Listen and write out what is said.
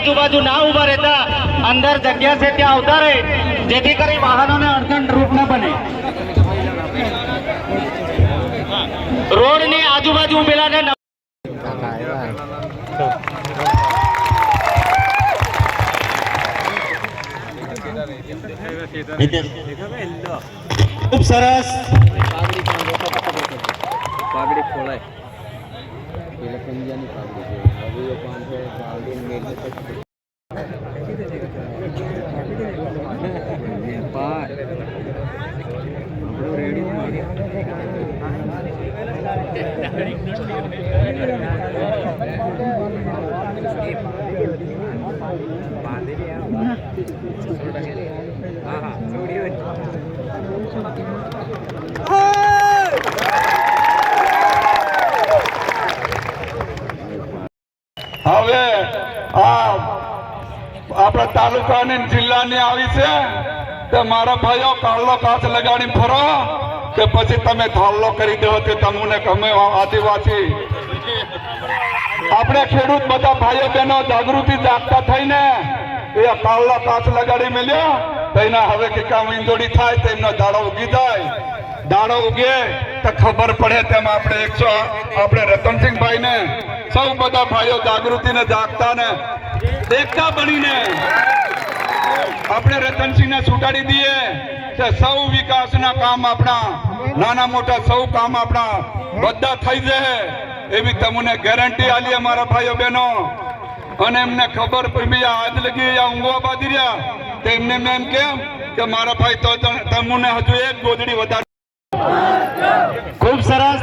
આજુબાજુ ના ઉભા રહેતા અંદર જગ્યા છે ત્યાં આવતા રહે, જેથી કરી વાહનોને અડચણ રૂપ ન બને. રોડની આજુબાજુ ઉભેલાને ખૂબ સરસ પાઘડી ખોલાય પેલા પંજાની પાઘડી છે હવે એ પણ છે પાઘડી મેળે છે પાર આપણો રેડી હા હા હવે આપણા તાલુકાની જિલ્લાની આવી છે તે મારા ભાઈઓ કાળલો કાચ લગાડી ફરો કે પછી તમે થાળલો કરી દો કે તમને ગમે આદિવાસી આપણે ખેડૂત બધા ભાઈઓ બહેનો જાગૃતિ જાગતા થઈને એ કાળલો કાચ લગાડી મેલ્યો તો એના હવે કે કામ ઈંદોડી થાય તો એમનો દાડો ઉગી જાય. દાડો ઉગે તો ખબર પડે તેમ આપણે રતનસિંહભાઈ ને સૌ બધા ભાઈઓ જાગૃતિ ને જાગતા ને એકતા બનીને આપણે રતનસિંહ ને છૂટાડી દઈએ કે સૌ વિકાસના કામ આપણા નાના મોટા સૌ કામ આપણા બધા થઈ જાય એવી તમને ગેરંટી આલીએ મારા ભાઈઓ બહેનો. અને એમને ખબર પડી આજ લગી ઊંઘવા બાંધી રહ્યા તેમને મેં એમ કેમ કે મારા ભાઈ તો તમને હજુ એક ગોદડી વધારે. ખૂબ સરસ.